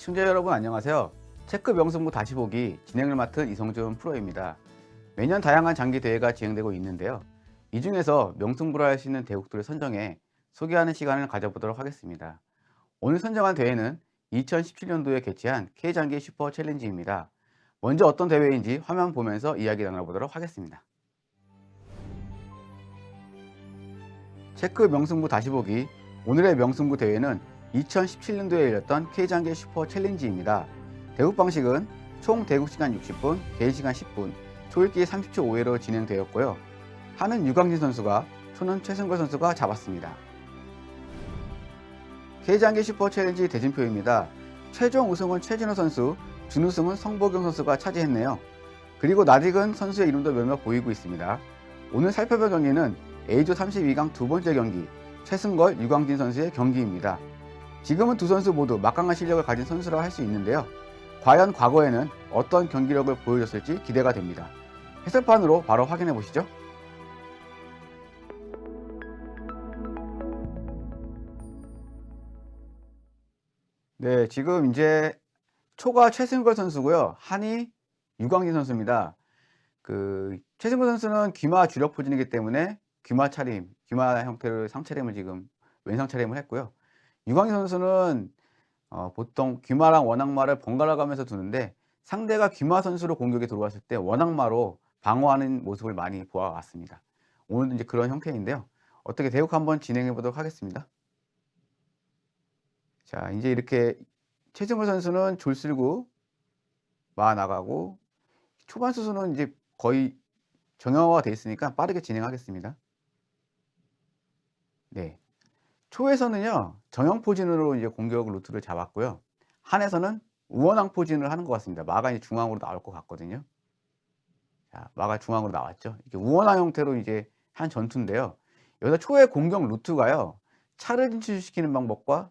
시청자 여러분 안녕하세요. 체크 명승부 다시 보기 진행을 맡은 이성준 프로입니다. 매년 다양한 장기 대회가 진행되고 있는데요. 이 중에서 명승부를 할 수 있는 대국들을 선정해 소개하는 시간을 가져보도록 하겠습니다. 오늘 선정한 대회는 2017년도에 개최한 K장기 슈퍼 챌린지입니다. 먼저 어떤 대회인지 화면 보면서 이야기 나눠보도록 하겠습니다. 체크 명승부 다시 보기 오늘의 명승부 대회는 2017년도에 열렸던 K장기 슈퍼 챌린지입니다. 대국 방식은 총 대국 시간 60분, 개인 시간 10분, 초읽기 30초 5회로 진행되었고요. 하는 유광진 선수가, 초는 최승걸 선수가 잡았습니다. K장기 슈퍼 챌린지 대진표입니다. 최종 우승은 최진호 선수, 준우승은 성보경 선수가 차지했네요. 그리고 낯익은 선수의 이름도 몇몇 보이고 있습니다. 오늘 살펴볼 경기는 A조 32강 두 번째 경기, 최승걸, 유광진 선수의 경기입니다. 지금은 두 선수 모두 막강한 실력을 가진 선수라 할 수 있는데요. 과연 과거에는 어떤 경기력을 보여줬을지 기대가 됩니다. 해설판으로 바로 확인해 보시죠. 네, 지금 이제 초가 최승걸 선수고요. 한이 유광진 선수입니다. 최승걸 선수는 귀마 주력 포진이기 때문에 귀마 차림, 귀마 형태로 상차림을 지금 왼상 차림을 했고요. 유광진 선수는 보통 귀마랑 원악마를 번갈아 가면서 두는데 상대가 귀마 선수로 공격이 들어왔을 때 원악마로 방어하는 모습을 많이 보아왔습니다. 오늘도 이제 그런 형태인데요. 어떻게 대국 한번 진행해 보도록 하겠습니다. 자, 이제 이렇게 최승걸 선수는 줄 쓸고 마 나가고 초반 수순은 이제 거의 정형화가 되어 있으니까 빠르게 진행하겠습니다. 네. 초에서는요, 정형 포진으로 이제 공격 루트를 잡았고요. 한에서는 우원항 포진을 하는 것 같습니다. 마가 이제 중앙으로 나올 것 같거든요. 자, 마가 중앙으로 나왔죠. 이렇게 우원항 형태로 이제 한 전투인데요. 여기서 초의 공격 루트가요, 차를 진출시키는 방법과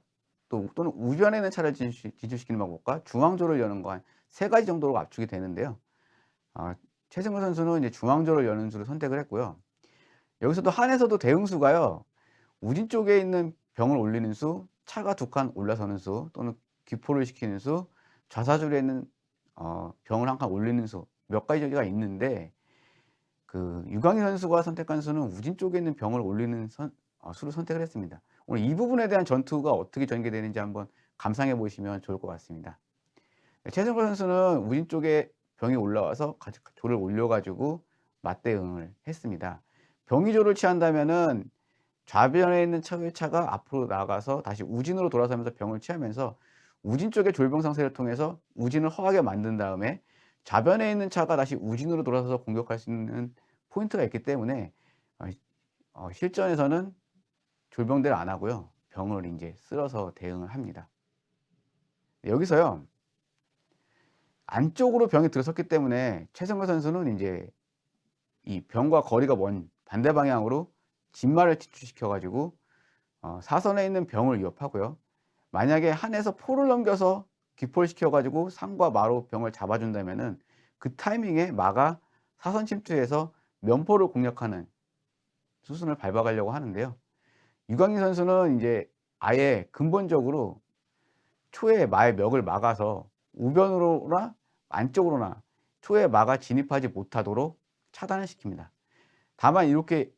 또는 우변에 있는 차를 진출시키는 방법과 중앙조를 여는 거 한 세 가지 정도로 압축이 되는데요. 최승걸 선수는 이제 중앙조를 여는 수를 선택을 했고요. 여기서도 한에서도 대응수가요, 우진 쪽에 있는 병을 올리는 수, 차가 두 칸 올라서는 수, 또는 기포를 시키는 수, 좌사줄에 있는 병을 한 칸 올리는 수, 몇 가지가 있는데 유광희 선수가 선택한 수는 우진 쪽에 있는 병을 올리는 수를 선택을 했습니다. 오늘 이 부분에 대한 전투가 어떻게 전개되는지 한번 감상해 보시면 좋을 것 같습니다. 최승걸 선수는 우진 쪽에 병이 올라와서 조를 올려 가지고 맞대응을 했습니다. 병이조를 취한다면은 좌변에 있는 차가 앞으로 나가서 다시 우진으로 돌아서면서 병을 취하면서 우진 쪽의 졸병 상태를 통해서 우진을 허하게 만든 다음에 좌변에 있는 차가 다시 우진으로 돌아서서 공격할 수 있는 포인트가 있기 때문에 실전에서는 졸병대를 안 하고요, 병을 이제 쓸어서 대응을 합니다. 여기서요, 안쪽으로 병이 들어섰기 때문에 최승걸 선수는 이제 이 병과 거리가 먼 반대 방향으로 진마를 진출시켜 가지고 사선에 있는 병을 위협하고요. 만약에 한에서 포를 넘겨서 기포를 시켜 가지고 상과 마로 병을 잡아 준다면은 그 타이밍에 마가 사선 침투해서 면포를 공략하는 수순을 밟아 가려고 하는데요. 유광희 선수는 이제 아예 근본적으로 초에 마의 멱을 막아서 우변으로나 안쪽으로나 초에 마가 진입하지 못하도록 차단을 시킵니다. 다만 이렇게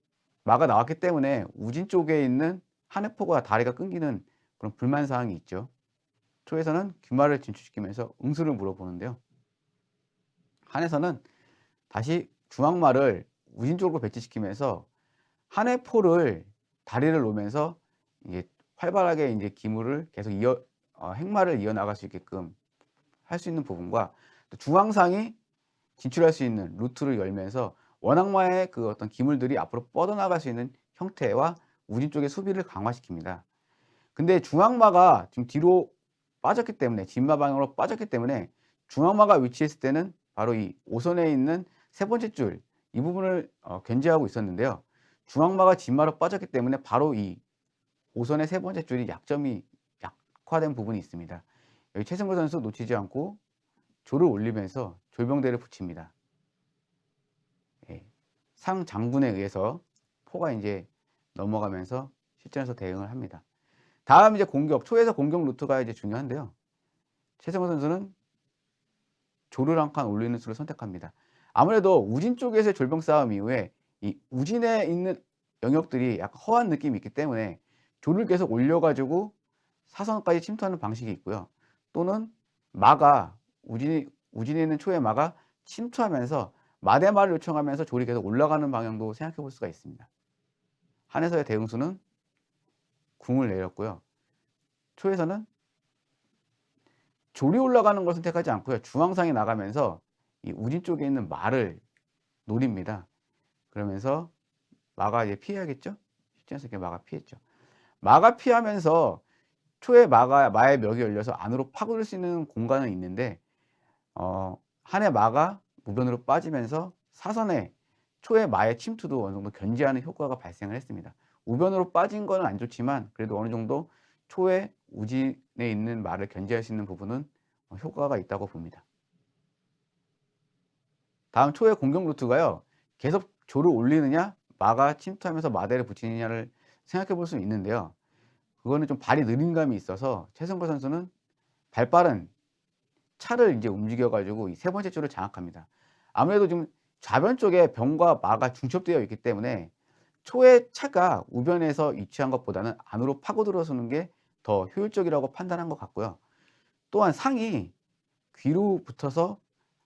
마가 나왔기 때문에 우진 쪽에 있는 한해포가 다리가 끊기는 그런 불만 사항이 있죠. 초에서는 귀마를 진출시키면서 응수를 물어보는데요. 한에서는 다시 중앙마를 우진 쪽으로 배치시키면서 한해포를 다리를 놓으면서 이제 활발하게 이제 기물을 계속 행마를 이어나갈 수 있게끔 할 수 있는 부분과 또 중앙상이 진출할 수 있는 루트를 열면서 원악마의 그 어떤 기물들이 앞으로 뻗어나갈 수 있는 형태와 우진 쪽의 수비를 강화시킵니다. 근데 중앙마가 지금 뒤로 빠졌기 때문에 진마 방향으로 빠졌기 때문에 중앙마가 위치했을 때는 바로 이 오선에 있는 세 번째 줄 이 부분을 견제하고 있었는데요. 중앙마가 진마로 빠졌기 때문에 바로 이 오선의 세 번째 줄이 약화된 부분이 있습니다. 여기 최승걸 선수 놓치지 않고 조를 올리면서 졸병대를 붙입니다. 예. 상 장군에 의해서 포가 이제 넘어가면서 실전에서 대응을 합니다. 다음 이제 공격, 초에서 공격 루트가 이제 중요한데요. 최성호 선수는 조를 한 칸 올리는 수를 선택합니다. 아무래도 우진 쪽에서의 졸병 싸움 이후에 이 우진에 있는 영역들이 약간 허한 느낌이 있기 때문에 조를 계속 올려 가지고 사선까지 침투하는 방식이 있고요. 또는 마가 우진에 있는 초의 마가 침투하면서 마대마를 요청하면서 졸이 계속 올라가는 방향도 생각해 볼 수가 있습니다. 한에서의 대응수는 궁을 내렸고요. 초에서는 졸이 올라가는 걸 선택하지 않고요. 중앙상에 나가면서 이 우진 쪽에 있는 마를 노립니다. 그러면서 마가 이제 피해야겠죠? 실전에서 이렇게 마가 피했죠. 마가 피하면서 초에 마의 멱이 열려서 안으로 파고들 수 있는 공간은 있는데 한의 마가 무변으로 빠지면서 사선에 초의 마의 침투도 어느 정도 견제하는 효과가 발생을 했습니다. 우변으로 빠진 거는 안 좋지만 그래도 어느 정도 초의 우진에 있는 마를 견제할 수 있는 부분은 효과가 있다고 봅니다. 다음 초의 공격 루트가요. 계속 조를 올리느냐 마가 침투하면서 마대를 붙이느냐를 생각해 볼 수 있는데요. 그거는 좀 발이 느린 감이 있어서 최성거 선수는 발 빠른 차를 인제 움직여 가지고 이 세 번째 줄을 장악합니다. 아무래도 좀 좌변 쪽에 병과 마가 중첩되어 있기 때문에 초의 차가 우변에서 위치한 것보다는 안으로 파고 들어서는 게 더 효율적이라고 판단한 것 같고요. 또한 상이 귀로 붙어서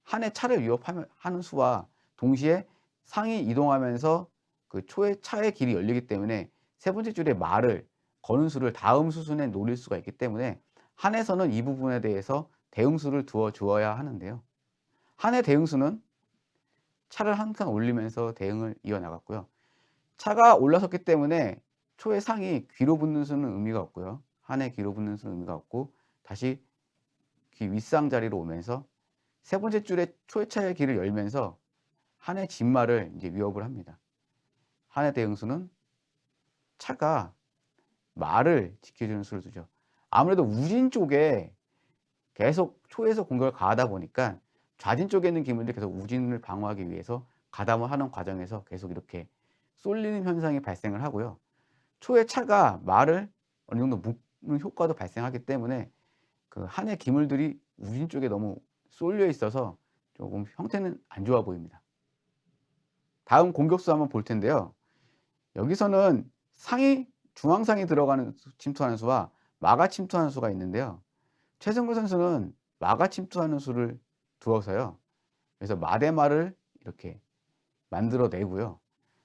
한의 차를 하는 수와 동시에 상이 이동하면서 그 초의 차의 길이 열리기 때문에 세 번째 줄의 말을 거는 수를 다음 수순에 노릴 수가 있기 때문에 한에서는 이 부분에 대해서 대응수를 두어 주어야 하는데요. 한의 대응수는 차를 한 칸 올리면서 대응을 이어나갔고요. 차가 올라섰기 때문에 초의 상이 귀로 붙는 수는 의미가 없고요. 한의 귀로 붙는 수는 의미가 없고 다시 귀 윗상 자리로 오면서 세 번째 줄에 초의 차의 길을 열면서 한의 진마를 이제 위협을 합니다. 한의 대응수는 차가 말을 지켜주는 수를 두죠. 아무래도 우진 쪽에 계속 초에서 공격을 가하다 보니까 좌진 쪽에 있는 기물들이 계속 우진을 방어하기 위해서 가담을 하는 과정에서 계속 이렇게 쏠리는 현상이 발생을 하고요. 초의 차가 말을 어느 정도 묶는 효과도 발생하기 때문에 그 한의 기물들이 우진 쪽에 너무 쏠려 있어서 조금 형태는 안 좋아 보입니다. 다음 공격수 한번 볼 텐데요. 여기서는 상이 중앙상이 들어가는 침투하는 수와 마가 침투하는 수가 있는데요. 최승구 선수는 마가 침투하는 수를 두어서요. 그래서 마대마를 이렇게 만들어 내고요.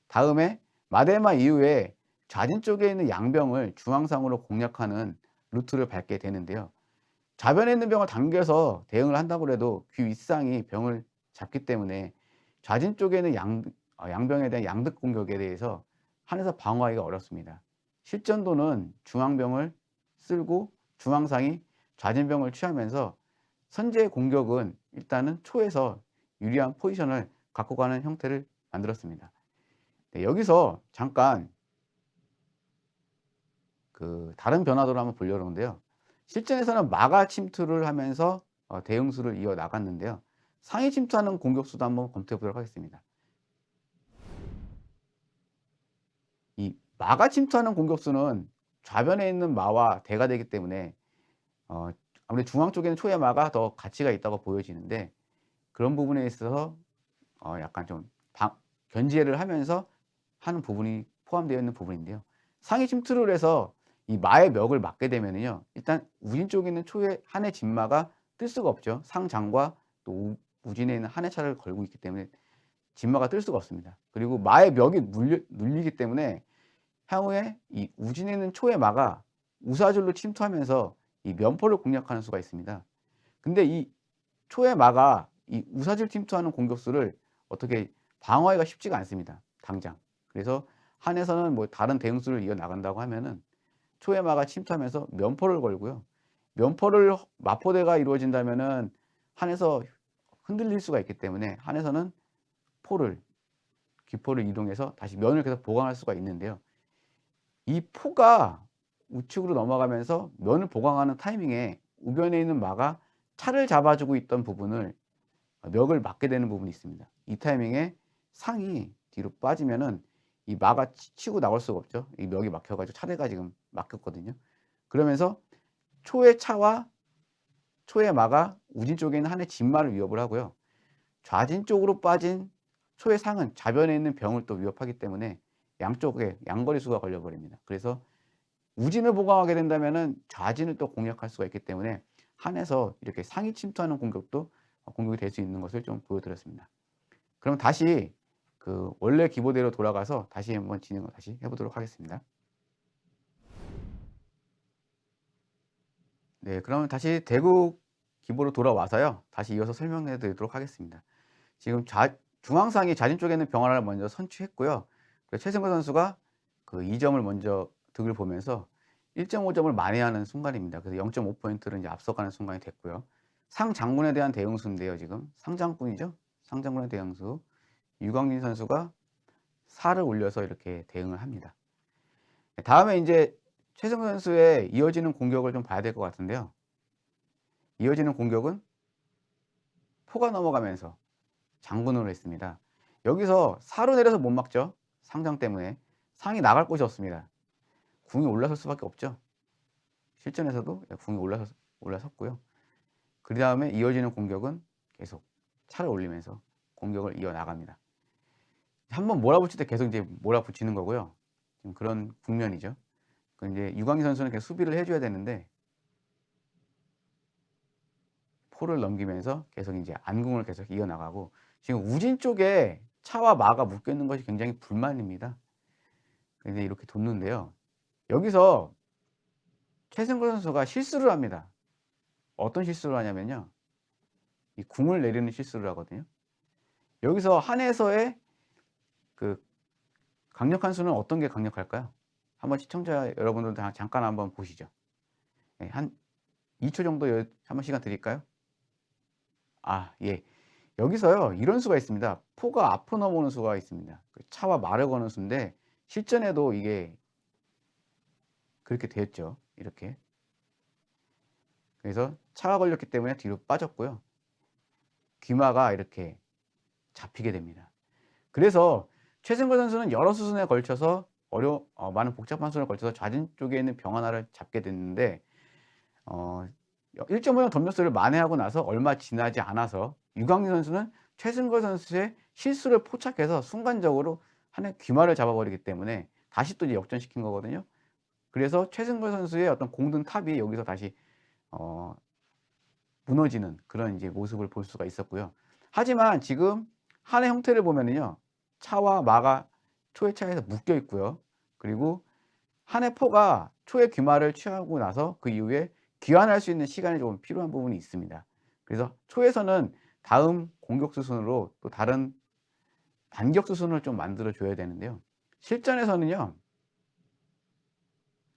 다음에 마대마 이후에 좌진 쪽에 있는 양병을 중앙상으로 공략하는 루트를 밟게 되는데요. 좌변에 있는 병을 당겨서 대응을 한다고 해도 귀 윗상이 병을 잡기 때문에 좌진 쪽에 있는 양병에 대한 양득 공격에 대해서 한에서 방어하기가 어렵습니다. 실전도는 중앙병을 쓸고 중앙상이 좌진병을 취하면서 선제의 공격은 일단은 초에서 유리한 포지션을 갖고 가는 형태를 만들었습니다. 네, 여기서 잠깐 그 다른 변화도를 한번 보려고 하는데요. 실전에서는 마가 침투를 하면서 대응수를 이어 나갔는데요. 상위 침투하는 공격수도 한번 검토해 보도록 하겠습니다. 이 마가 침투하는 공격수는 좌변에 있는 마와 대가 되기 때문에 어 아무래도 중앙 쪽에는 초의 마가 더 가치가 있다고 보여지는데 그런 부분에 있어서 약간 좀 견제를 하면서 하는 부분이 포함되어 있는 부분인데요. 상위 침투를 해서 이 마의 멱을 막게 되면은요. 일단 우진 쪽에 있는 초의 한의 진마가 뜰 수가 없죠. 상장과 또 우진에 있는 한의 차를 걸고 있기 때문에 진마가 뜰 수가 없습니다. 그리고 마의 멱이 눌리기 때문에 향후에 이 우진에 있는 초의 마가 우사줄로 침투하면서 이 면포를 공략하는 수가 있습니다. 근데 이 초의 마가 이 우사줄 침투하는 공격수를 어떻게 방어하기가 쉽지가 않습니다. 당장. 그래서 한에서는 뭐 다른 대응수를 이어나간다고 하면은 초의 마가 침투하면서 면포를 걸고요. 면포를 마포대가 이루어진다면은 한에서 흔들릴 수가 있기 때문에 한에서는 기포를 이동해서 다시 면을 계속 보강할 수가 있는데요. 이 포가 우측으로 넘어가면서 면을 보강하는 타이밍에 우변에 있는 마가 차를 잡아주고 있던 부분을 멱을 막게 되는 부분이 있습니다. 이 타이밍에 상이 뒤로 빠지면은 이 마가 치고 나올 수가 없죠. 이 멱이 막혀 가지고 차대가 지금 막혔거든요. 그러면서 초의 차와 초의 마가 우진 쪽에 있는 한의 진마를 위협을 하고요. 좌진 쪽으로 빠진 초의 상은 좌변에 있는 병을 또 위협하기 때문에 양쪽에 양거리 수가 걸려 버립니다. 그래서 우진을 보강하게 된다면은 좌진을 또 공략할 수가 있기 때문에 한에서 이렇게 상이 침투하는 공격도 공격이 될 수 있는 것을 좀 보여드렸습니다. 그럼 다시 그 원래 기보대로 돌아가서 다시 한번 진행을 다시 해 보도록 하겠습니다. 네, 그러면 다시 대국 기보로 돌아와서요. 다시 이어서 설명해 드리도록 하겠습니다. 지금 중앙상이 좌진 쪽에 있는 병 하나를 먼저 선취했고요. 최승거 선수가 그 2점을 먼저 득을 보면서 1.5점을 만회하는 순간입니다. 그래서 0.5포인트를 이제 앞서가는 순간이 됐고요. 상장군에 대한 대응수인데요, 지금. 상장군이죠? 상장군의 대응수. 유광진 선수가 4를 올려서 이렇게 대응을 합니다. 다음에 이제 최승거 선수의 이어지는 공격을 좀 봐야 될 것 같은데요. 이어지는 공격은 포가 넘어가면서 장군으로 했습니다. 여기서 4로 내려서 못 막죠. 상장 때문에. 상이 나갈 곳이 없습니다. 궁이 올라설 수밖에 없죠. 실전에서도 궁이 올라섰고요. 그 다음에 이어지는 공격은 계속 차를 올리면서 공격을 이어나갑니다. 한번 몰아붙일 때 계속 이제 몰아붙이는 거고요. 지금 그런 국면이죠. 이제 유광희 선수는 계속 수비를 해줘야 되는데 포를 넘기면서 계속 이제 안궁을 계속 이어나가고 지금 우진 쪽에 차와 마가 묶여 있는 것이 굉장히 불만입니다. 근데 이렇게 뒀는데요. 여기서 최승거 선수가 실수를 합니다. 어떤 실수를 하냐면요. 이 궁을 내리는 실수를 하거든요. 여기서 한에서의 그 강력한 수는 어떤 게 강력할까요? 한번 시청자 여러분들 잠깐 한번 보시죠. 네, 한 2초 정도 한번 시간 드릴까요? 아, 예. 여기서요, 이런 수가 있습니다. 포가 앞으로 넘어오는 수가 있습니다. 차와 말을 거는 수인데, 실전에도 이게 그렇게 되었죠. 이렇게. 그래서 차가 걸렸기 때문에 뒤로 빠졌고요. 귀마가 이렇게 잡히게 됩니다. 그래서 최승거 선수는 여러 수순에 걸쳐서 많은 복잡한 수순에 걸쳐서 좌진 쪽에 있는 병 하나를 잡게 됐는데 1.5점 덤벼스를 만회하고 나서 얼마 지나지 않아서 유광진 선수는 최승거 선수의 실수를 포착해서 순간적으로 한의 귀마를 잡아버리기 때문에 다시 또 이제 역전시킨 거거든요. 그래서 최승거 선수의 어떤 공든 탑이 여기서 다시 무너지는 그런 이제 모습을 볼 수가 있었고요. 하지만 지금 한의 형태를 보면은요, 차와 마가 초의 차에서 묶여 있고요. 그리고 한의 포가 초의 귀마를 취하고 나서 그 이후에 귀환할 수 있는 시간이 좀 필요한 부분이 있습니다. 그래서 초에서는 다음 공격 수순으로 또 다른 반격 수순을 좀 만들어 줘야 되는데요. 실전에서는요,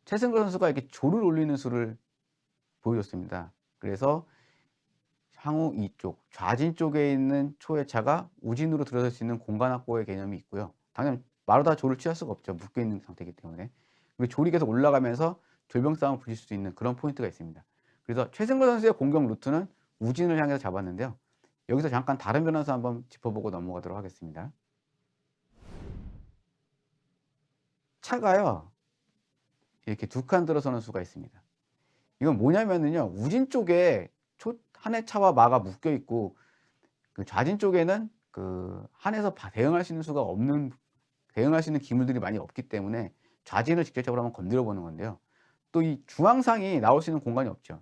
최승거 선수가 이렇게 조를 올리는 수를 보여줬습니다. 그래서 향후 이쪽 좌진 쪽에 있는 초의 차가 우진으로 들어설 수 있는 공간 확보의 개념이 있고요. 당연히 바로 다 조를 취할 수가 없죠. 묶여 있는 상태이기 때문에. 그리고 조리 계속 올라가면서 돌병 싸움을 부릴 수 있는 그런 포인트가 있습니다. 그래서 최승거 선수의 공격 루트는 우진을 향해서 잡았는데요. 여기서 잠깐 다른 변화수 한번 짚어보고 넘어가도록 하겠습니다. 차가요, 이렇게 두 칸 들어서는 수가 있습니다. 이건 뭐냐면은요, 우진 쪽에 한의 차와 마가 묶여 있고 그 좌진 쪽에는 그 한에서 대응할 수 있는 수가 없는, 대응할 수 있는 기물들이 많이 없기 때문에 좌진을 직접적으로 한번 건드려 보는 건데요. 또 이 중앙상이 나올 수 있는 공간이 없죠.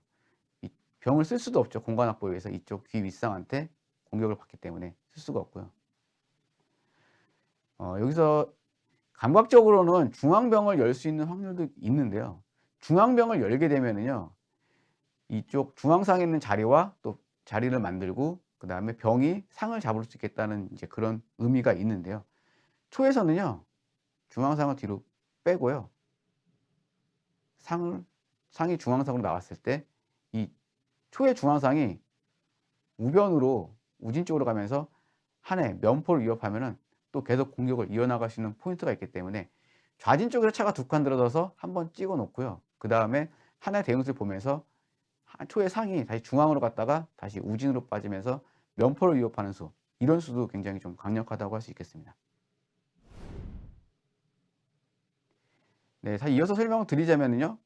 이 병을 쓸 수도 없죠. 공간 확보에 의해서 이쪽 귀 윗상한테 공격을 받기 때문에 쓸 수가 없고요. 여기서 감각적으로는 중앙병을 열 수 있는 확률도 있는데요. 중앙병을 열게 되면은요, 이쪽 중앙상에 있는 자리와 또 자리를 만들고 그 다음에 병이 상을 잡을 수 있겠다는 이제 그런 의미가 있는데요. 초에서는요, 중앙상을 뒤로 빼고요. 상이 중앙상으로 나왔을 때 이 초의 중앙상이 우변으로 우진 쪽으로 가면서 한해 면포를 위협하면은 또 계속 공격을 이어나갈 수 있는 포인트가 있기 때문에 좌진 쪽에서 차가 두 칸 들어서서 한번 찍어 놓고요. 그 다음에 한해 대응수를 보면서 초의 상이 다시 중앙으로 갔다가 다시 우진으로 빠지면서 면포를 위협하는 수, 이런 수도 굉장히 좀 강력하다고 할 수 있겠습니다. 네, 이어서 설명을 드리자면요,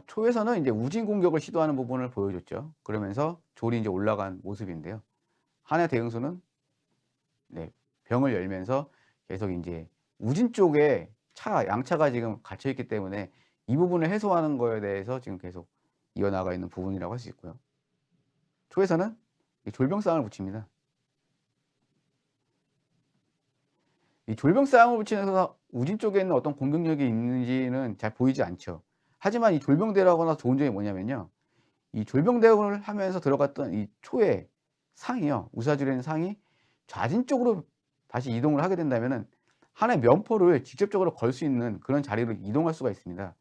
초에서는 이제 우진 공격을 시도하는 부분을 보여줬죠. 그러면서 졸이 이제 올라간 모습인데요. 한해 대응수는 네, 병을 열면서 계속 인제 우진 쪽에 양차가 지금 갇혀 있기 때문에 이 부분을 해소하는 거에 대해서 지금 계속 이어나가 있는 부분이라고 할 수 있고요. 초에서는 이 졸병상을 붙입니다. 이 졸병상을 붙이면서 우진 쪽에 있는 어떤 공격력이 있는지는 잘 보이지 않죠. 하지만 이 졸병대라거나 좋은 점이 뭐냐면요. 이 졸병대응을 하면서 들어갔던 이 초의 상이요. 우사줄에 있는 상이 좌진 쪽으로 다시 이동을 하게 된다면은 한해 면포를 직접적으로 걸 수 있는 그런 자리로 이동할 수가 있습니다.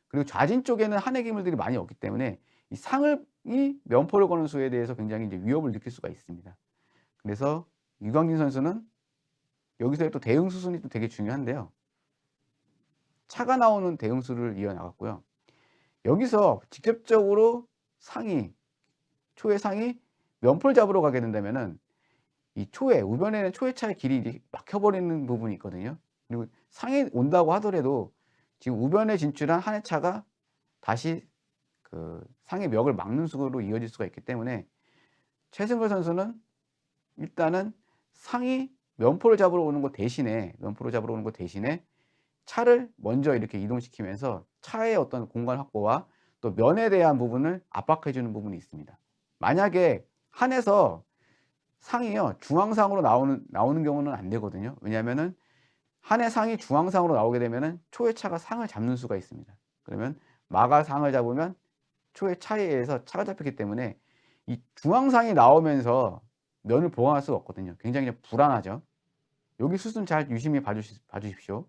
그리고 좌진 쪽에는 한해 기물들이 많이 없기 때문에 이 상을 이 면포를 거는 수에 대해서 굉장히 이제 위협을 느낄 수가 있습니다. 그래서 유광진 선수는 여기서의 또 대응 수순이 또 되게 중요한데요. 차가 나오는 대응 수를 이어나갔고요. 여기서 직접적으로 상이 초의 상이 면포를 잡으러 가게 된다면은 이 초의 우변에는 초의 차의 길이 이제 막혀 버리는 부분이 있거든요. 그리고 상이 온다고 하더라도 지금 우변에 진출한 한 해 차가 다시 그 상의 멱을 막는 수로 이어질 수가 있기 때문에 최승걸 선수는 일단은 상이 면포를 잡으러 오는 것 대신에 차를 먼저 이렇게 이동시키면서 차의 어떤 공간 확보와 또 면에 대한 부분을 압박해 주는 부분이 있습니다. 만약에 한에서 상이요 중앙상으로 나오는 경우는 안 되거든요. 왜냐하면은 한의 상이 중앙상으로 나오게 되면은 초의 차가 상을 잡는 수가 있습니다. 그러면 마가 상을 잡으면 초의 차에 의해서 차가 잡혔기 때문에 이 중앙상이 나오면서 면을 보강할 수가 없거든요. 굉장히 좀 불안하죠. 여기 수순 잘 유심히 봐주십시오.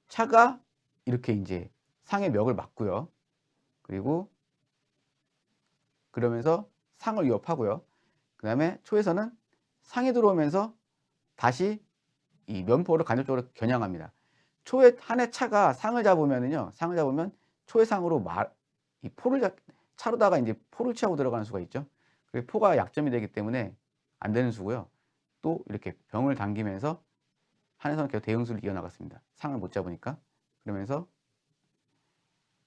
차가 이렇게 인제 상의 멱을 막고요. 그리고 그러면서 상을 위협하고요. 그다음에 초에서는 상이 들어오면서 다시 이 면포를 간접적으로 겨냥합니다. 초의 한 해 차가 상을 잡으면은요. 상을 잡으면 초의 상으로 이 포를 차로다가 인제 포를 취하고 들어가는 수가 있죠. 그 포가 약점이 되기 때문에 안 되는 수고요. 또 이렇게 병을 당기면서 한해서는 계속 대응수를 이어나갔습니다. 상을 못 잡으니까. 그러면서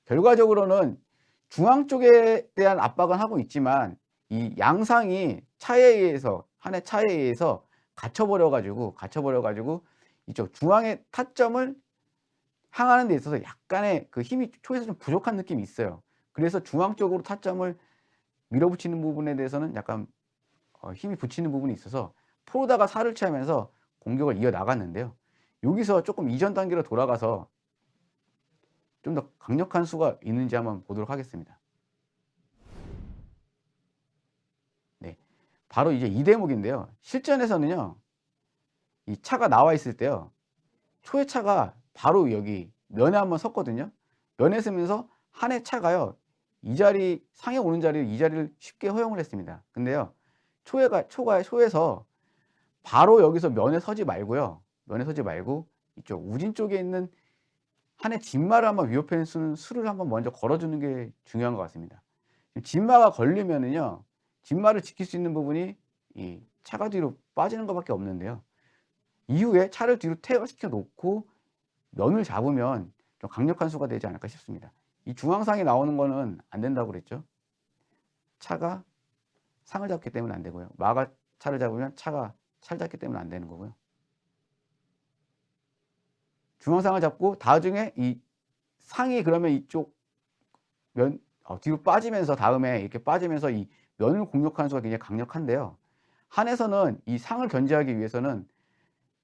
결과적으로는 중앙 쪽에 대한 압박은 하고 있지만 이 양상이 차에 의해서 한 해 차에 의해서 갇혀 버려 가지고 이쪽 중앙의 타점을 향하는 데 있어서 약간의 그 힘이 초에서 좀 부족한 느낌이 있어요. 그래서 중앙 쪽으로 타점을 밀어붙이는 부분에 대해서는 약간 힘이 붙이는 부분이 있어서 포로다가 살을 취하면서 공격을 이어나갔는데요. 여기서 쪼끔 이전 단계로 돌아가서 좀 더 강력한 수가 있는지 한번 보도록 하겠습니다. 네. 바로 이제 이 대목인데요. 실전에서는요. 이 차가 나와 있을 때요. 초의 차가 바로 여기 면에 한번 섰거든요. 면에 서면서 한 해 차가요. 이 자리 상에 오는 자리를 이 자리를 쉽게 허용을 했습니다. 근데요. 초에서 바로 여기서 면에 서지 말고요. 면에 서지 말고 이쪽 우진 쪽에 있는 한 해 진마를 한번 위협해 주는 수를 한번 먼저 걸어 주는 게 중요한 것 같습니다. 진마가 걸리면은요. 진마를 지킬 수 있는 부분이 이 차가 뒤로 빠지는 것 밖에 없는데요. 이후에 차를 뒤로 퇴화시켜 놓고 면을 잡으면 좀 강력한 수가 되지 않을까 싶습니다. 이 중앙상이 나오는 거는 안 된다고 그랬죠. 차가 상을 잡기 때문에 안 되고요. 마가 차를 잡으면 차가 차를 잡기 때문에 안 되는 거고요. 중앙상을 잡고 나중에 이 상이 그러면 이쪽 뒤로 빠지면서 다음에 이렇게 빠지면서 이 면을 공격하는 수가 굉장히 강력한데요. 한에서는 이 상을 견제하기 위해서는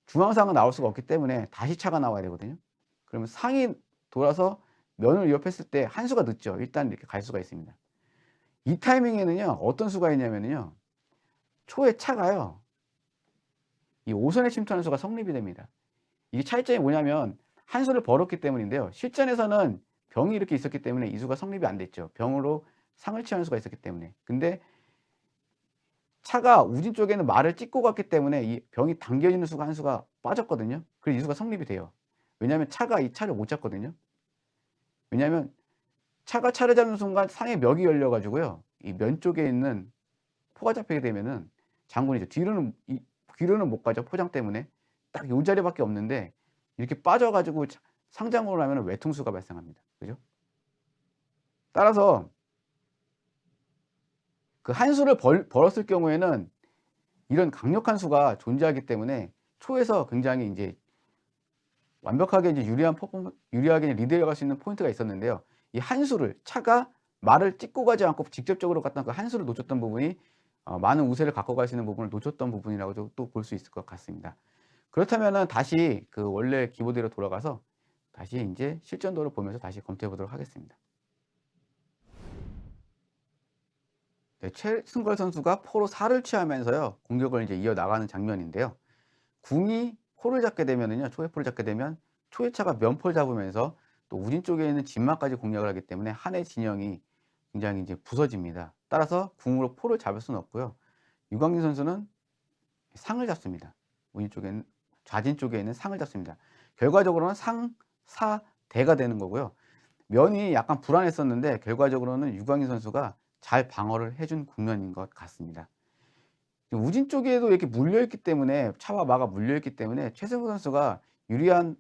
중앙상은 나올 수가 없기 때문에 다시 차가 나와야 되거든요. 그러면 상이 돌아서 면을 위협했을 때 한 수가 늦죠. 일단 이렇게 갈 수가 있습니다. 이 타이밍에는요. 어떤 수가 있냐면요. 초의 차가요. 이 5선에 침투하는 수가 성립이 됩니다. 이게 차이점이 뭐냐면 한 수를 벌었기 때문인데요. 실전에서는 병이 이렇게 있었기 때문에 이 수가 성립이 안 됐죠. 병으로 상을 취하는 수가 있었기 때문에. 근데 차가 우진 쪽에는 말을 찍고 갔기 때문에 이 병이 당겨지는 수가 한 수가 빠졌거든요. 그래서 이 수가 성립이 돼요. 왜냐하면 차가 이 차를 못 잡거든요. 왜냐하면 차가 차를 잡는 순간 상의 멱이 열려 가지고요. 이 면 쪽에 있는 포가 잡히게 되면은 장군이죠. 뒤로는 못 가죠, 포장 때문에. 딱 요 자리밖에 없는데 이렇게 빠져 가지고 상장으로 하면 외통수가 발생합니다. 그죠? 따라서 그 한 수를 벌었을 경우에는 이런 강력한 수가 존재하기 때문에 초에서 굉장히 인제 완벽하게 이제 유리하게 리드해 갈 수 있는 포인트가 있었는데요. 이 한 수를 차가 말을 찍고 가지 않고 직접적으로 갔던 그 한 수를 놓쳤던 부분이 많은 우세를 갖고 갈 수 있는 부분을 놓쳤던 부분이라고도 또 볼 수 있을 것 같습니다. 그렇다면은 다시 그 원래 기보대로 돌아가서 다시 인제 실전도를 보면서 다시 검토해 보도록 하겠습니다. 네, 최승걸 선수가 포로 4를 취하면서요. 공격을 이제 이어나가는 장면인데요. 궁이 포를 잡게 되면은요. 초회 포를 잡게 되면 초회차가 면포를 잡으면서 또 우진 쪽에 있는 진마까지 공략을 하기 때문에 한의 진영이 굉장히 이제 부서집니다. 따라서 궁으로 포를 잡을 수는 없고요. 유광진 선수는 상을 잡습니다. 우진 쪽에는 좌진 쪽에 있는 상을 잡습니다. 결과적으로는 상, 사, 대가 되는 거고요. 면이 약간 불안했었는데 결과적으로는 유광진 선수가 잘 방어를 해준 국면인 것 같습니다. 우진 쪽에도 이렇게 물려있기 때문에 차와 마가 물려있기 때문에 최승우 선수가 유리한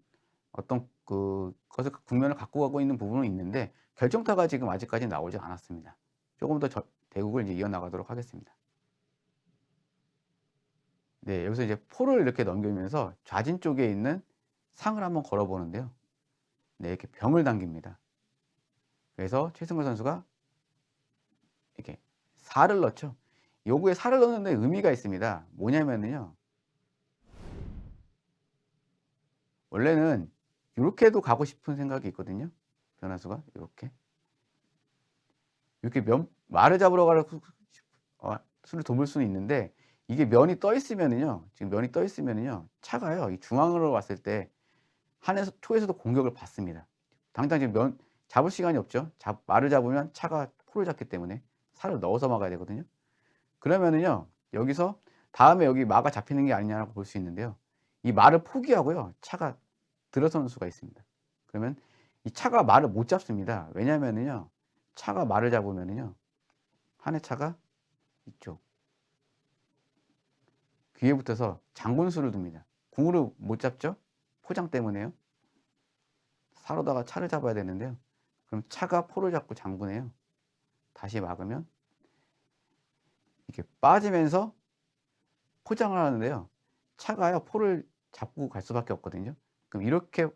어떤 것을 국면을 갖고 가고 있는 부분은 있는데 결정타가 지금 아직까지 나오지 않았습니다. 조금 더 대국을 이제 이어나가도록 하겠습니다. 네, 여기서 이제 포를 이렇게 넘기면서 좌진 쪽에 있는 상을 한번 걸어 보는데요. 네, 이렇게 병을 당깁니다. 그래서 최승우 선수가 이렇게 4를 넣죠. 요구에 4를 넣는데 의미가 있습니다. 뭐냐면은요. 원래는 요렇게도 가고 싶은 생각이 있거든요. 변화수가 요렇게. 이렇게 말을 잡으러 가려고 수를 돕을 수는 있는데 이게 면이 떠 있으면은요. 지금 면이 떠 있으면은요. 차가요. 이 중앙으로 왔을 때 한에서 초에서도 공격을 받습니다. 당장 지금 면 잡을 시간이 없죠. 말을 잡으면 차가 포를 잡기 때문에 살을 넣어서 막아야 되거든요. 그러면은요. 여기서 다음에 여기 마가 잡히는 게 아니냐라고 볼 수 있는데요. 이 말을 포기하고요. 차가 들어서는 수가 있습니다. 그러면 이 차가 말을 못 잡습니다. 왜냐하면은요. 차가 말을 잡으면은요. 한의 차가 이쪽 귀에 붙어서 장군수를 둡니다. 궁으로 못 잡죠? 포장 때문에요. 사로다가 차를 잡아야 되는데요. 그럼 차가 포를 잡고 장군해요. 다시 막으면 이렇게 빠지면서 포장을 하는데요. 차가요 포를 잡고 갈 수밖에 없거든요. 그럼 이렇게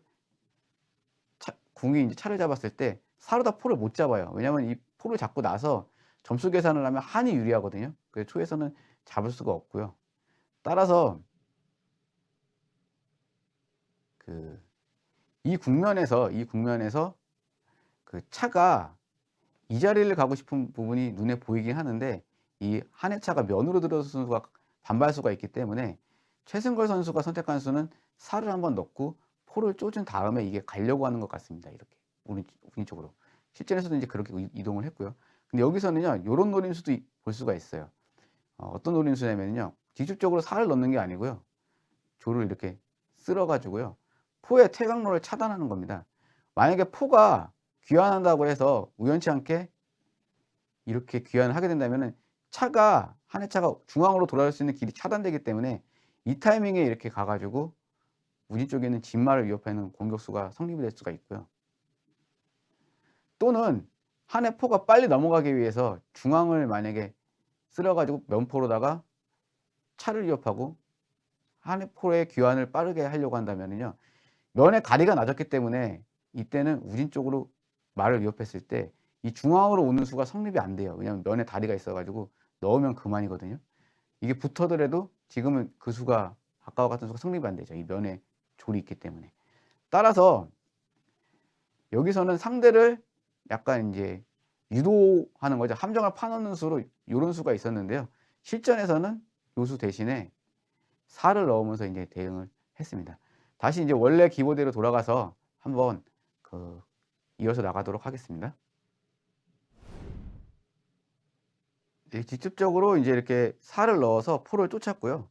궁이 이제 차를 잡았을 때 사로다 포를 못 잡아요. 왜냐하면 이 포를 잡고 나서 점수 계산을 하면 한이 유리하거든요. 그래서 초에서는 잡을 수가 없고요. 따라서 이 국면에서 그 차가 이 자리를 가고 싶은 부분이 눈에 보이긴 하는데 이 한의 차가 면으로 들어서는 수가 반발수가 있기 때문에 최승걸 선수가 선택한 수는 살을 한번 넣고 포를 쫓은 다음에 이게 가려고 하는 것 같습니다. 이렇게 우린 쪽으로. 실전에서도 이제 그렇게 이동을 했고요. 근데 여기서는요. 요런 노림수도 볼 수가 있어요. 어떤 노림수냐면요. 직접적으로 살을 넣는 게 아니고요. 조를 이렇게 쓸어 가지고요. 포의 퇴각로를 차단하는 겁니다. 만약에 포가 귀환한다고 해서 우연치 않게 이렇게 귀환을 하게 된다면은 한의 차가 중앙으로 돌아올 수 있는 길이 차단되기 때문에 이 타이밍에 이렇게 가 가지고 우진 쪽에 있는 진마를 위협하는 공격수가 성립이 될 수가 있고요. 또는 한의 포가 빨리 넘어가기 위해서 중앙을 만약에 쓸어 가지고 면포로다가 차를 위협하고 한의 포의 귀환을 빠르게 하려고 한다면은요. 면의 다리가 낮았기 때문에 이때는 우진 쪽으로 말을 위협했을 때 이 중앙으로 오는 수가 성립이 안 돼요. 왜냐하면 면에 다리가 있어 가지고 넣으면 그만이거든요. 이게 붙어더라도 지금은 그 수가 아까와 같은 수가 성립이 안 되죠. 이 면에 졸이 있기 때문에. 따라서 여기서는 상대를 약간 인제 유도하는 거죠. 함정을 파놓는 수로 요런 수가 있었는데요. 실전에서는 요 수 대신에 살을 넣으면서 인제 대응을 했습니다. 다시 인제 원래 기보대로 돌아가서 한번 이어서 나가도록 하겠습니다. 예, 직접적으로 인제 이렇게 살을 넣어서 포를 쫓았고요.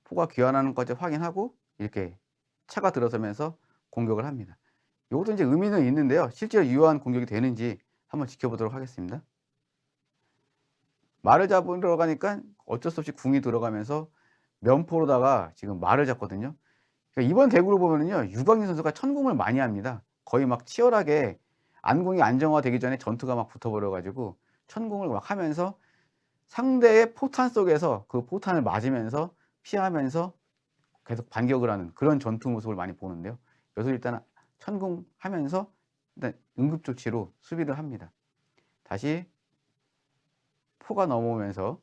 포가 귀환하는 것까지 확인하고 이렇게 차가 들어서면서 공격을 합니다. 요것도 인제 의미는 있는데요. 실제로 유효한 공격이 되는지 한번 지켜보도록 하겠습니다. 말을 잡으러 가니깐 어쩔 수 없이 궁이 들어가면서 면포로다가 지금 말을 잡거든요. 그러니까 이번 대구를 보면은요, 유광진 선수가 천공을 많이 합니다. 거의 막 치열하게 안공이 안정화되기 전에 전투가 막 붙어 버려 가지고 천공을 막 하면서 상대의 포탄 속에서 그 포탄을 맞으면서 피하면서 계속 반격을 하는 그런 전투 모습을 많이 보는데요. 여기서 일단 천공하면서 일단 응급조치로 수비를 합니다. 다시 포가 넘어오면서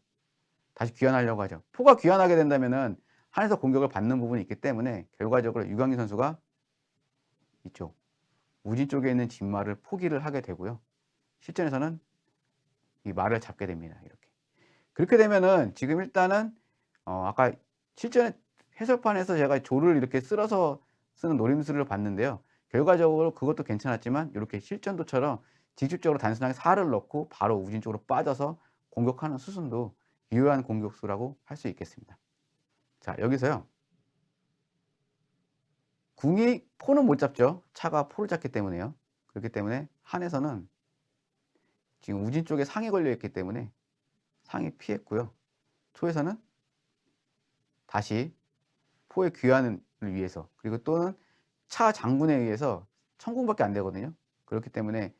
다시 귀환하려고 하죠. 포가 귀환하게 된다면은 한에서 공격을 받는 부분이 있기 때문에 결과적으로 유광진 선수가 이쪽 우진 쪽에 있는 진말을 포기를 하게 되고요. 실전에서는 이 말을 잡게 됩니다. 이렇게. 그렇게 되면은 지금 일단은 아까 실전에 해설판에서 제가 조를 이렇게 쓸어서 쓰는 노림수를 봤는데요. 결과적으로 그것도 괜찮았지만 이렇게 실전도처럼 직접적으로 단순하게 살을 넣고 바로 우진 쪽으로 빠져서 공격하는 수순도 유효한 공격수라고 할 수 있겠습니다. 자, 여기서요. 궁이 포는 못 잡죠. 차가 포를 잡기 때문에요. 그렇기 때문에 한에서는 지금 우진 쪽에 상이 걸려 있기 때문에 상이 피했고요. 초에서는 다시 포의 귀환을 위해서, 그리고 또는 차 장군에 의해서 천궁밖에 안 되거든요. 그렇기 때문에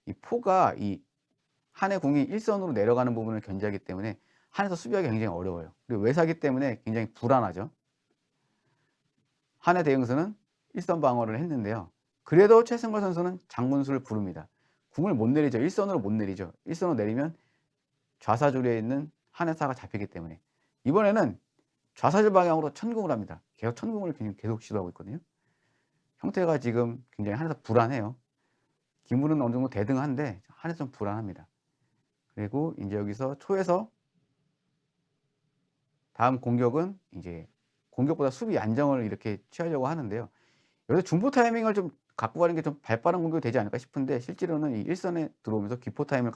이 포가 이 한의 궁이 일선으로 내려가는 부분을 견제하기 때문에 한에서 수비하기 굉장히 어려워요. 그리고 외사기 때문에 굉장히 불안하죠. 한의 대응수는 일선 방어를 했는데요. 그래도 최승걸 선수는 장군수를 부릅니다. 궁을 못 내리죠. 일선으로 못 내리죠. 일선으로 내리면 좌사줄에 있는 한해사가 잡히기 때문에 이번에는 좌사줄 방향으로 천궁을 합니다. 계속 천궁을 계속 시도하고 있거든요. 형태가 지금 굉장히 한해사 불안해요. 기물은 어느 정도 대등한데 한해사 좀 불안합니다. 그리고 이제 여기서 초에서 다음 공격은 이제 공격보다 수비 안정을 이렇게 취하려고 하는데요. 여기서 중보 타이밍을 좀 갖고 가는 게 좀 발빠른 공격이 되지 않을까 싶은데 실제로는 이 일선에 들어오면서 기포 타임을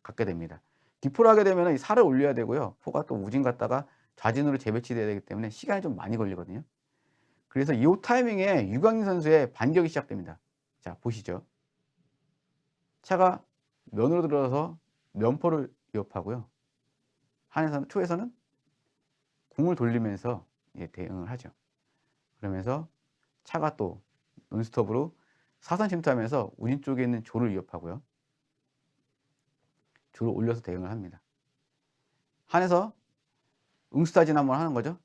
갖게 됩니다. 기포를 하게 되면 이 살을 올려야 되고요. 포가 또 우진 갔다가 좌진으로 재배치돼야 되기 때문에 시간이 좀 많이 걸리거든요. 그래서 이 타이밍에 유광진 선수의 반격이 시작됩니다. 자, 보시죠. 차가 면으로 들어서 면포를 위협하고요. 한에서는 초에서는 궁을 돌리면서 이제 대응을 하죠. 그러면서 차가 또 논스톱으로 사선 침투하면서 우진 쪽에 있는 조를 위협하고요. 조를 올려서 대응을 합니다. 한에서 응수타진 한번 하는 거죠.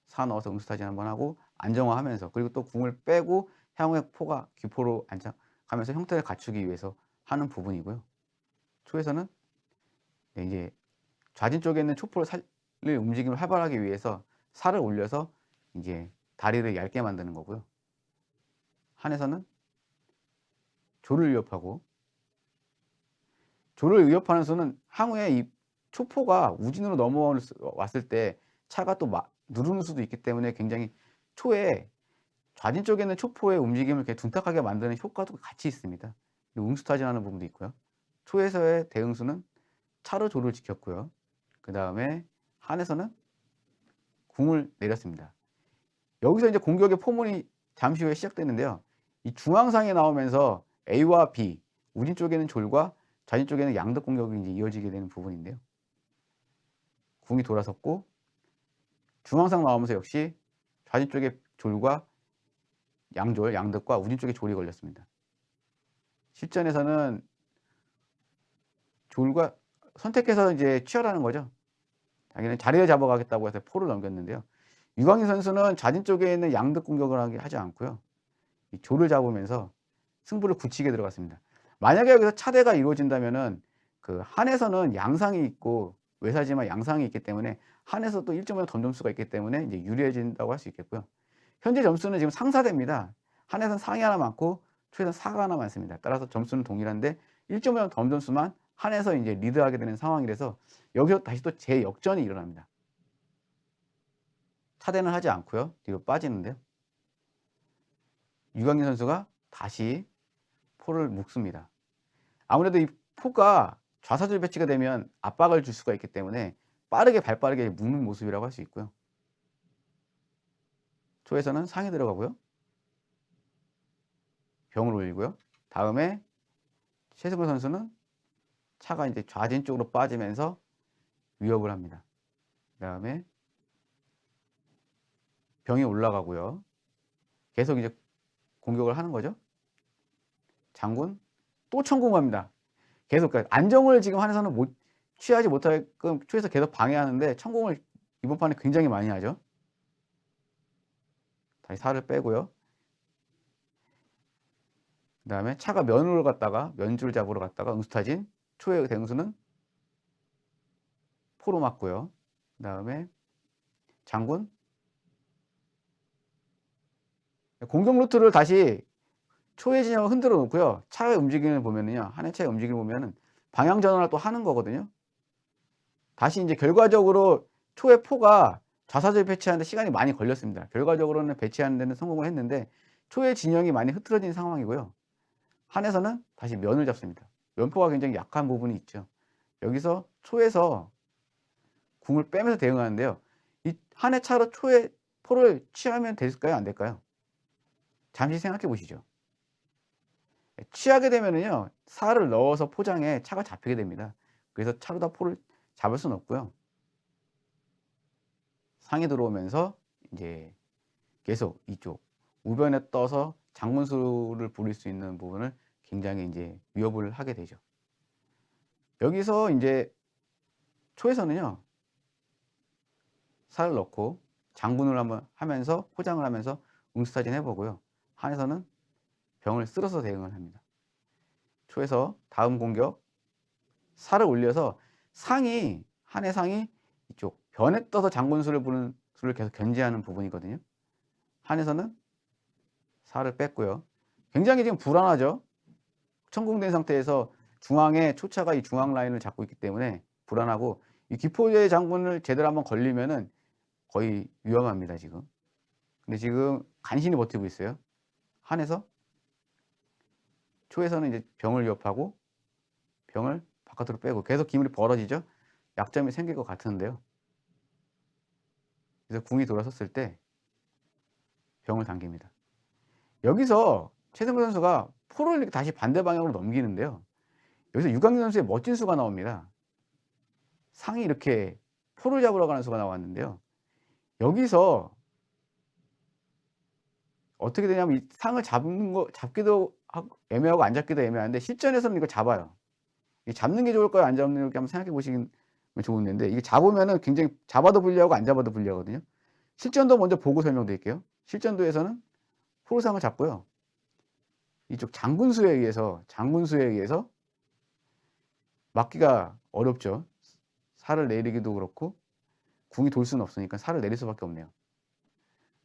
사 넣어서 응수타진 한번 하고 안정화하면서, 그리고 또 궁을 빼고 향후에 포가 기포로 안착하면서 형태를 갖추기 위해서 하는 부분이고요. 초에서는 이제 좌진 쪽에 있는 초포를 살릴 움직임을 활발하기 위해서 살을 올려서 이제 다리를 얇게 만드는 거고요. 한에서는 조를 위협하고, 조를 위협하는 수는 향후에 이 초포가 우진으로 넘어왔을 때 차가 또 누르는 수도 있기 때문에 굉장히 초에 좌진 쪽에 있는 초포의 움직임을 이렇게 둔탁하게 만드는 효과도 같이 있습니다. 응수타진하는 부분도 있고요. 초에서의 대응수는 차로 조를 지켰고요. 그 다음에 한에서는 궁을 내렸습니다. 여기서 이제 공격의 포문이 잠시 후에 시작되는데요. 이 중앙상에 나오면서 A와 B, 우진 쪽에는 졸과 좌진 쪽에는 양득 공격이 이제 이어지게 되는 부분인데요. 궁이 돌아섰고, 중앙상 나오면서 역시 좌진 쪽에 졸과 양졸, 양득과 우진 쪽에 졸이 걸렸습니다. 실전에서는 졸과 선택해서 이제 취하라는 거죠. 자기는 자리를 잡아가겠다고 해서 포를 넘겼는데요. 유광희 선수는 좌진 쪽에 있는 양득 공격을 하지 않고요. 이 조를 잡으면서 승부를 굳히게 들어갔습니다. 만약에 여기서 차대가 이루어진다면은 그 한에서는 양상이 있고 외사지만 양상이 있기 때문에 한에서 또 1점의 던점수가 있기 때문에 이제 유리해진다고 할 수 있겠고요. 현재 점수는 지금 상사됩니다. 한에서는 상이 하나 많고 초에서는 사가 하나 많습니다. 따라서 점수는 동일한데 1점의 던점수만 한에서 이제 리드하게 되는 상황이라서 여기서 다시 또 재역전이 일어납니다. 차대는 하지 않고요. 뒤로 빠지는데요. 유광진 선수가 다시 포를 묶습니다. 아무래도 이 포가 좌사줄 배치가 되면 압박을 줄 수가 있기 때문에 발빠르게 묶는 모습이라고 할 수 있고요. 초에서는 상이 들어가고요. 병을 올리고요. 다음에 최승걸 선수는 차가 이제 좌진 쪽으로 빠지면서 위협을 합니다. 그 다음에 병이 올라가고요. 계속 이제 공격을 하는 거죠. 장군 또 천공합니다. 계속 안정을 지금 한에서는 취하지 못하게끔 초에서 계속 방해하는데 천공을 이번 판에 굉장히 많이 하죠. 다시 살을 빼고요. 그다음에 차가 면으로 갔다가 면줄 잡으러 갔다가 응수타진 초의 대응수는 포로 맞고요. 그다음에 장군 공격 루트를 다시 초의 진영을 흔들어 놓고요. 차의 움직임을 보면은요. 한해 차의 움직임을 보면은 방향 전환을 또 하는 거거든요. 다시 인제 결과적으로 초의 포가 좌사절 배치하는 데 시간이 많이 걸렸습니다. 결과적으로는 배치하는 데는 성공을 했는데 초의 진영이 많이 흐트러진 상황이고요. 한에서는 다시 면을 잡습니다. 면포가 굉장히 약한 부분이 있죠. 여기서 초에서 궁을 빼면서 대응하는데요. 이 한해 차로 초의 포를 취하면 될까요? 안 될까요? 잠시 생각해 보시죠. 취하게 되면은요. 살을 넣어서 포장에 차가 잡히게 됩니다. 그래서 차로 다 포를 잡을 수는 없고요. 상에 들어오면서 인제 계속 이쪽 우변에 떠서 장군수를 부릴 수 있는 부분을 굉장히 인제 위협을 하게 되죠. 여기서 인제 초에서는요. 살을 넣고 장군을 한번 하면서 포장을 하면서 응수타진 해 보고요. 한에서는 병을 쓸어서 대응을 합니다. 초에서 다음 공격 살을 올려서 상이 한해 상이 이쪽 변에 떠서 장군수를 부는 수를 계속 견제하는 부분이거든요. 한에서는 살을 뺐고요. 굉장히 지금 불안하죠. 천공된 상태에서 중앙에 초차가 이 중앙 라인을 잡고 있기 때문에 불안하고 이 기포제 장군을 제대로 한번 걸리면은 거의 위험합니다 지금. 근데 지금 간신히 버티고 있어요. 한에서 초에서는 이제 병을 위협하고 병을 바깥으로 빼고 계속 기물이 벌어지죠. 약점이 생길 것 같은데요. 그래서 궁이 돌아섰을 때 병을 당깁니다. 여기서 최승호 선수가 포를 이렇게 다시 반대 방향으로 넘기는데요. 여기서 유강진 선수의 멋진 수가 나옵니다. 상이 이렇게 포를 잡으러 가는 수가 나왔는데요. 여기서 어떻게 되냐면 이 상을 잡는 거 잡기도 애매하고 안 잡기도 애매한데 실전에서는 이걸 잡아요. 이 잡는 게 좋을까요? 안 잡는 게 한번 생각해 보시면 좋은데 이게 잡으면은 굉장히 잡아도 불리하고 안 잡아도 불리하거든요. 실전도 먼저 보고 설명드릴게요. 실전도에서는 포로상을 잡고요. 이쪽 장군수에 의해서 막기가 어렵죠. 살을 내리기도 그렇고 궁이 돌 수는 없으니까 살을 내릴 수밖에 없네요.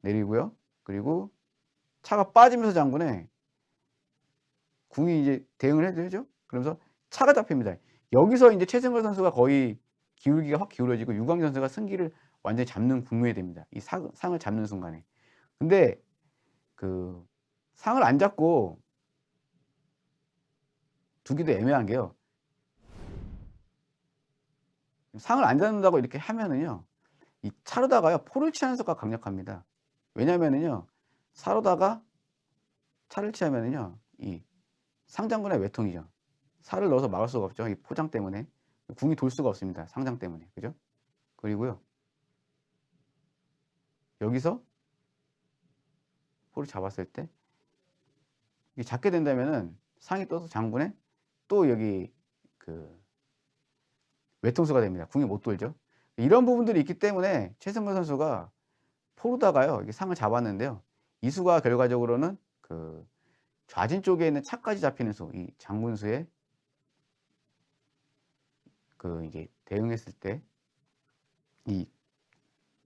내리고요. 그리고 차가 빠지면서 장군에 궁이 이제 대응을 해야죠. 그러면서 차가 잡힙니다. 여기서 인제 최승걸 선수가 거의 기울기가 확 기울어지고 유광진 선수가 승기를 완전히 잡는 국면이 됩니다. 이 상을 잡는 순간에. 근데 그 상을 안 잡고 두기도 애매한 게요. 상을 안 잡는다고 이렇게 하면은요. 이 차로다가요 포를 취하는 효과가 강력합니다. 왜냐하면은요. 사로다가 차를 취하면은요. 이 상장군의 외통이죠. 살을 넣어서 막을 수가 없죠. 이 포장 때문에. 궁이 돌 수가 없습니다. 상장 때문에. 그죠? 그리고요. 여기서 포를 잡았을 때 이게 잡게 된다면은 상이 떠서 장군에 또 여기 그 외통수가 됩니다. 궁이 못 돌죠. 이런 부분들이 있기 때문에 최승근 선수가 포로다가요. 이게 상을 잡았는데요. 이 수가 결과적으로는 그 좌진 쪽에 있는 차까지 잡히는 수, 이 장군수에 그 이제 대응했을 때 이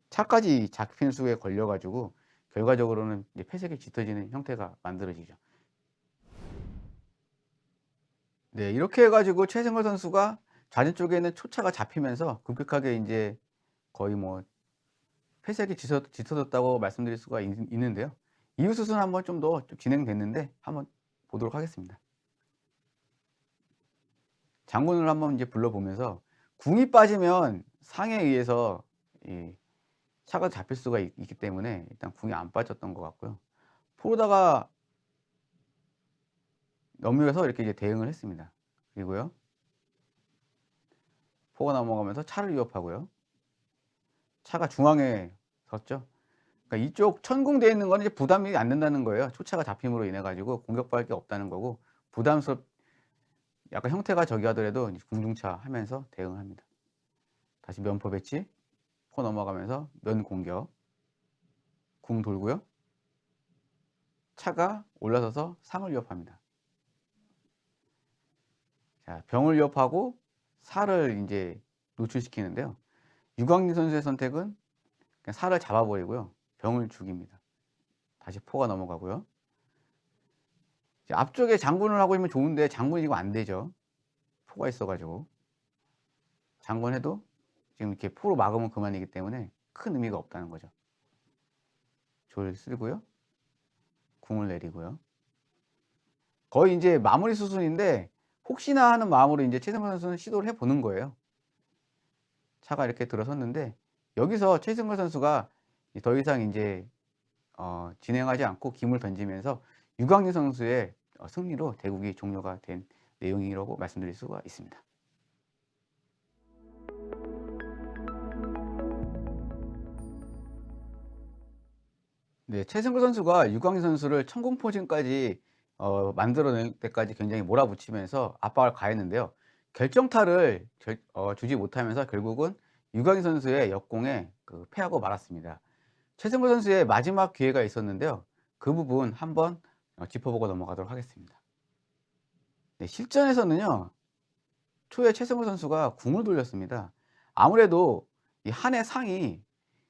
차까지 잡힌 수에 걸려 가지고 결과적으로는 이제 패색이 짙어지는 형태가 만들어지죠. 네. 이렇게 해 가지고 최승걸 선수가 좌진 쪽에 있는 초차가 잡히면서 급격하게 인제 거의 뭐 패색이 짙어졌다고 말씀드릴 수가 있는데요. 이후 수순은 한번 좀 더 좀 진행됐는데 한번 보도록 하겠습니다. 장군을 한번 이제 불러보면서 궁이 빠지면 상에 의해서 이 차가 잡힐 수가 있기 때문에 일단 궁이 안 빠졌던 것 같고요. 포로다가 넘겨서 이렇게 이제 대응을 했습니다. 그리고요. 포가 넘어가면서 차를 위협하고요. 차가 중앙에 섰죠. 그러니까 이쪽 천궁되어 있는 거는 이제 부담이 안 된다는 거예요. 초차가 잡힘으로 인해 가지고 공격받을 게 없다는 거고, 약간 형태가 저기 하더라도 이제 궁중차 하면서 대응합니다. 다시 면포 배치, 포 넘어가면서 면 공격, 궁 돌고요. 차가 올라서서 상을 위협합니다. 자, 병을 위협하고 살을 이제 노출시키는데요. 유광진 선수의 선택은 그냥 살을 잡아버리고요. 병을 죽입니다. 다시 포가 넘어가고요. 앞쪽에 장군을 하고 있으면 좋은데 장군이 지금 안 되죠. 포가 있어가지고. 장군해도 지금 이렇게 포로 막으면 그만이기 때문에 큰 의미가 없다는 거죠. 조를 쓸고요. 궁을 내리고요. 거의 이제 마무리 수순인데 혹시나 하는 마음으로 이제 최승건 선수는 시도를 해보는 거예요. 차가 이렇게 들어섰는데 여기서 최승건 선수가 더 이상 이제 진행하지 않고 김을 던지면서 유광진 선수의 승리로 대국이 종료가 된 내용이라고 말씀드릴 수가 있습니다. 네, 최승구 선수가 유광진 선수를 천공 포진까지 만들어낼 때까지 굉장히 몰아붙이면서 압박을 가했는데요. 결정타를 주지 못하면서 결국은 유광진 선수의 역공에 패하고 말았습니다. 최승구 선수의 마지막 기회가 있었는데요. 그 부분 한번 짚어보고 넘어가도록 하겠습니다. 네, 실전에서는요. 초에 최승구 선수가 궁을 돌렸습니다. 아무래도 이 한의 상이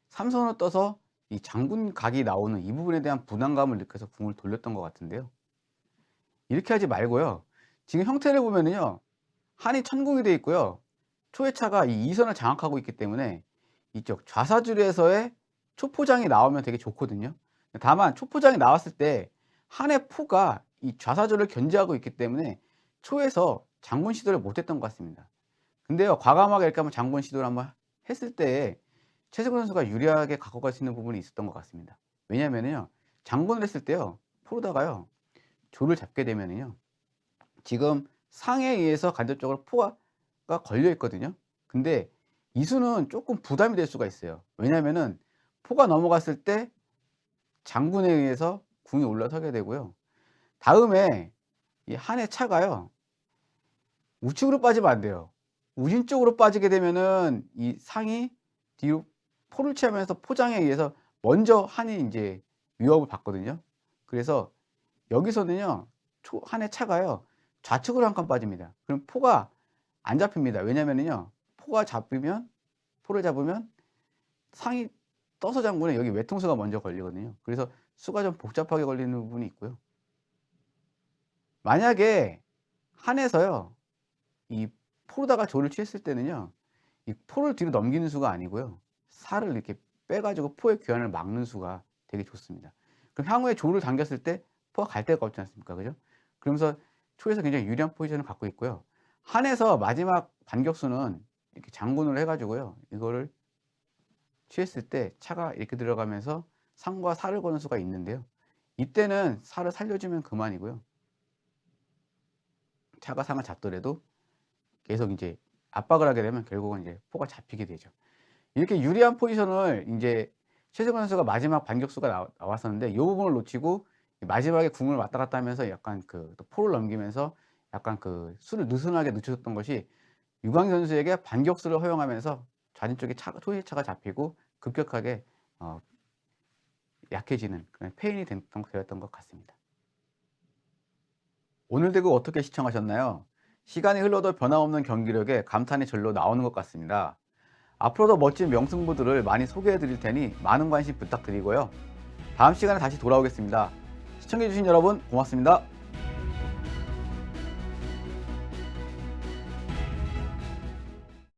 삼선으로 떠서 이 장군 각이 나오는 이 부분에 대한 부담감을 느껴서 궁을 돌렸던 것 같은데요. 이렇게 하지 말고요. 지금 형태를 보면은요. 한이 천궁이 되어 있고요. 초의 차가 이 이선을 장악하고 있기 때문에 이쪽 좌사줄에서의 초포장이 나오면 되게 좋거든요. 다만 초포장이 나왔을 때 한의 포가 이 좌사줄을 견제하고 있기 때문에 초에서 장군 시도를 못했던 것 같습니다. 근데요, 과감하게 이렇게 한번 장군 시도를 한번 했을 때 최승구 선수가 유리하게 갖고 갈 수 있는 부분이 있었던 것 같습니다. 왜냐면은요, 장군을 했을 때요, 포로다가요, 조를 잡게 되면은요, 지금 상에 의해서 간접적으로 포가 걸려 있거든요. 근데 이 수는 조금 부담이 될 수가 있어요. 왜냐면은 포가 넘어갔을 때 장군에 의해서 궁이 올라서게 되고요. 다음에 이 한의 차가요, 우측으로 빠지면 안 돼요. 우진 쪽으로 빠지게 되면은 이 상이 뒤로 포를 취하면서 포장에 의해서 먼저 한이 이제 위협을 받거든요. 그래서 여기서는요, 한의 차가요, 좌측으로 한 칸 빠집니다. 그럼 포가 안 잡힙니다. 왜냐면은요, 포를 잡으면 상이 떠서 장군에 여기 외통수가 먼저 걸리거든요. 그래서 수가 좀 복잡하게 걸리는 부분이 있고요. 만약에 한에서요, 이 포로다가 조를 취했을 때는요, 이 포를 뒤로 넘기는 수가 아니고요, 살을 이렇게 빼가지고 포의 귀환을 막는 수가 되게 좋습니다. 그럼 향후에 조를 당겼을 때 포가 갈 데가 없지 않습니까? 그죠? 그러면서 초에서 굉장히 유리한 포지션을 갖고 있고요. 한에서 마지막 반격수는 이렇게 장군을 해가지고요, 이거를 취했을 때 차가 이렇게 들어가면서 상과 살을 거는 수가 있는데요. 이때는 살을 살려주면 그만이고요. 차가 상을 잡더라도 계속 이제 압박을 하게 되면 결국은 이제 포가 잡히게 되죠. 이렇게 유리한 포지션을 이제 최승건 선수가 마지막 반격수가 나왔었는데 이 부분을 놓치고 마지막에 궁을 왔다 갔다 하면서 약간 또 포를 넘기면서 약간 수를 느슨하게 늦춰줬던 것이 유광진 선수에게 반격수를 허용하면서 좌진 쪽에 초의 차가 잡히고 급격하게 약해지는 그런 패인이 되었던 것 같습니다. 오늘 대국 어떻게 시청하셨나요? 시간이 흘러도 변함없는 경기력에 감탄이 절로 나오는 것 같습니다. 앞으로도 멋진 명승부들을 많이 소개해 드릴 테니 많은 관심 부탁드리고요. 다음 시간에 다시 돌아오겠습니다. 시청해 주신 여러분 고맙습니다.